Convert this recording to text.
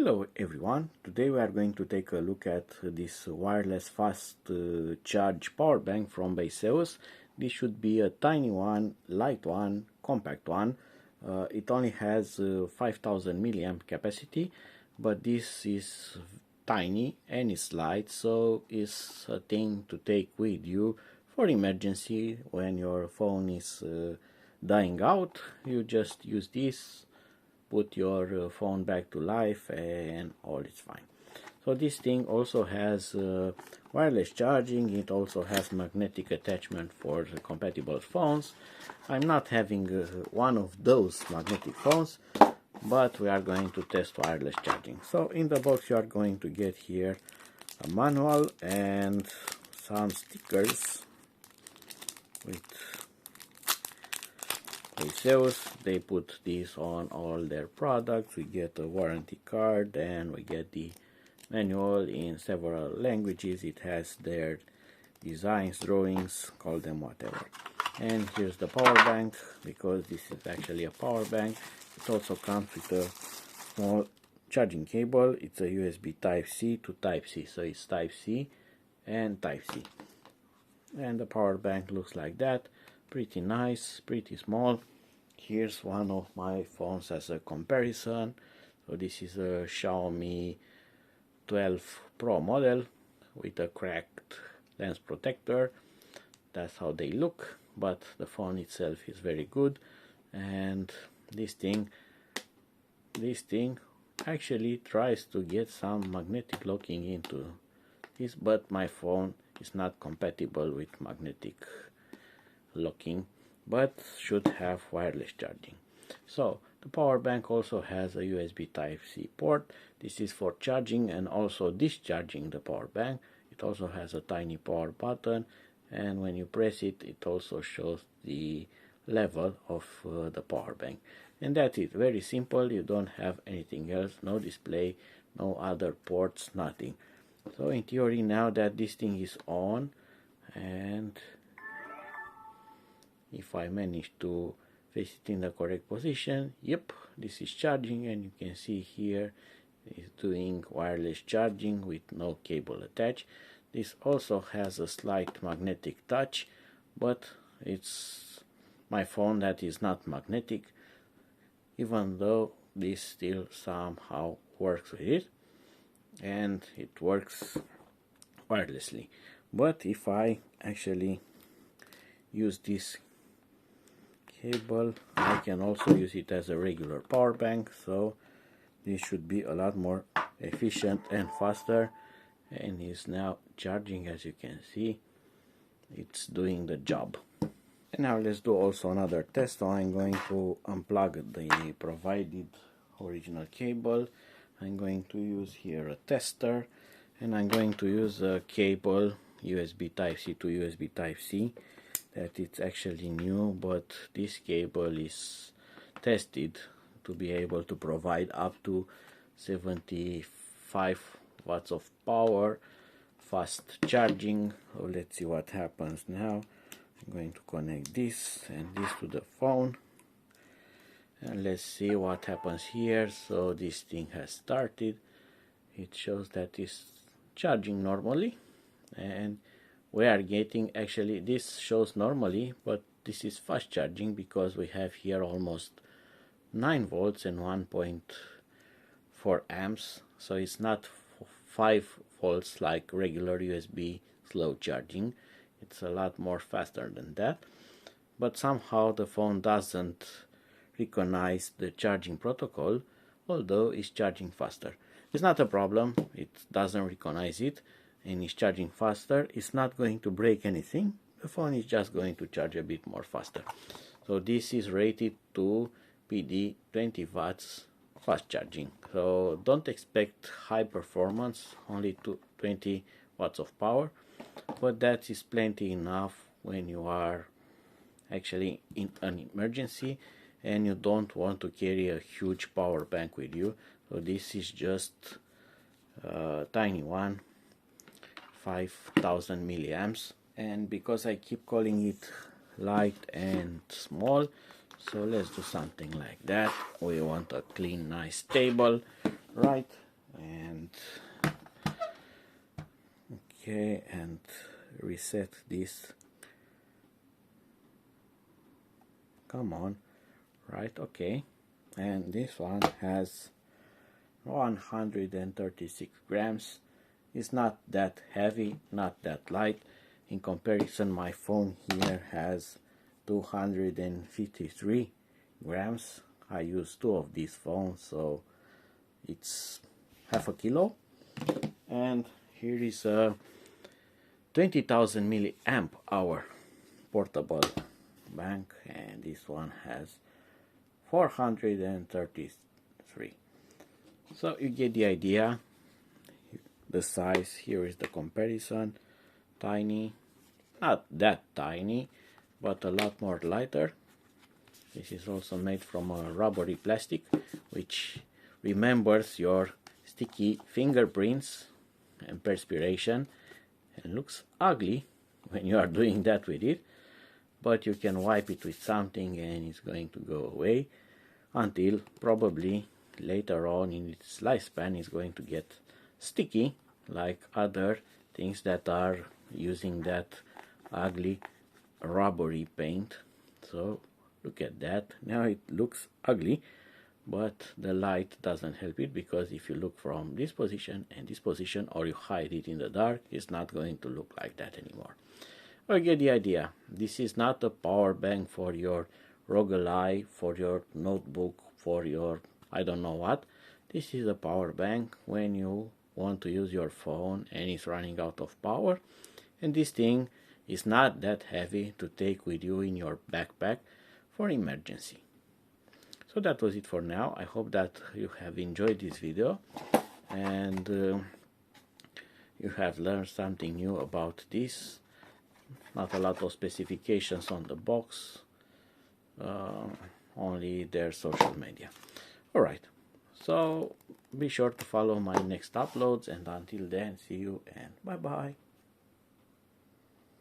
Hello everyone, today we are going to take a look at this wireless fast charge power bank from Baseus. This should be a tiny one, light one, compact one. It only has 5000 milliamp capacity, but this is tiny and it's light, so it's a thing to take with you for emergency. When your phone is dying out, you just use this, put your phone back to life, and all is fine. So this thing also has wireless charging. It also has magnetic attachment for the compatible phones. I'm not having one of those magnetic phones, but we are going to test wireless charging. So in the box you are going to get here a manual and some stickers with Baseus. They put this on all their products. We get a warranty card and we get the manual in several languages. It has their designs, drawings, call them whatever. And here's the power bank, because this is actually a power bank. It also comes with a small charging cable. It's a USB Type-C to Type-C, so it's Type-C and Type-C. And the power bank looks like that. Pretty nice, pretty small. Here's one of my phones as a comparison. So this is a Xiaomi 12 Pro model with a cracked lens protector. That's how they look, but the phone itself is very good. And this thing actually tries to get some magnetic locking into this, but my phone is not compatible with magnetic locking, but should have wireless charging. So the power bank also has a USB Type-C port. This is for charging and also discharging the power bank. It also has a tiny power button, and when you press it, it also shows the level of the power bank. And that is very simple. You don't have anything else, no display, no other ports, nothing. So in theory, now that this thing is on, and if I manage to face it in the correct position, yep, this is charging, and you can see here it's doing wireless charging with no cable attached. This also has a slight magnetic touch, but it's my phone that is not magnetic, even though this still somehow works with it, and it works wirelessly. But if I actually use this cable, I can also use it as a regular power bank, so this should be a lot more efficient and faster. And is now charging, as you can see. It's doing the job. And now let's do also another test. So I'm going to unplug the provided original cable. I'm going to use here a tester, and I'm going to use a cable USB Type-C to USB Type-C. That it's actually new, but this cable is tested to be able to provide up to 75 watts of power, fast charging. So let's see what happens now. I'm going to connect this and this to the phone, and let's see what happens here. So this thing has started. It shows that it's charging normally, and we are getting, actually this shows normally, but this is fast charging because we have here almost 9 volts and 1.4 amps. So it's not 5 volts like regular USB slow charging. It's a lot more faster than that, but somehow the phone doesn't recognize the charging protocol, although it's charging faster. It's not a problem, it doesn't recognize it and it's charging faster. It's not going to break anything. The phone is just going to charge a bit more faster. So this is rated to PD 20 watts fast charging. So don't expect high performance, only to 20 watts of power, but that is plenty enough when you are actually in an emergency and you don't want to carry a huge power bank with you. So this is just a tiny one, 5000 milliamps. And because I keep calling it light and small, so let's do something like that. We want a clean, nice table, right? and okay, and reset this. Come on, right? Okay, and this one has 136 grams. It's not that heavy, not that light. In comparison, my phone here has 253 grams. I use two of these phones, so it's half a kilo. And here is a 20,000 milliamp hour portable bank, and this one has 433. So you get the idea. The size here is the comparison. Tiny, not that tiny, but a lot more lighter. This is also made from a rubbery plastic, which remembers your sticky fingerprints and perspiration, and looks ugly when you are doing that with it, but you can wipe it with something and it's going to go away until probably later on in its lifespan it's going to get sticky like other things that are using that ugly rubbery paint. So look at that. Now it looks ugly, but the light doesn't help it, because if you look from this position and this position, or you hide it in the dark, it's not going to look like that anymore. I get the idea. This is not a power bank for your roguelike, for your notebook, for your I don't know what. This is a power bank when you want to use your phone and it's running out of power, and this thing is not that heavy to take with you in your backpack for emergency. So that was it for now. I hope that you have enjoyed this video and you have learned something new about this. Not a lot of specifications on the box, only their social media. Alright, so be sure to follow my next uploads, and until then, see you and bye bye.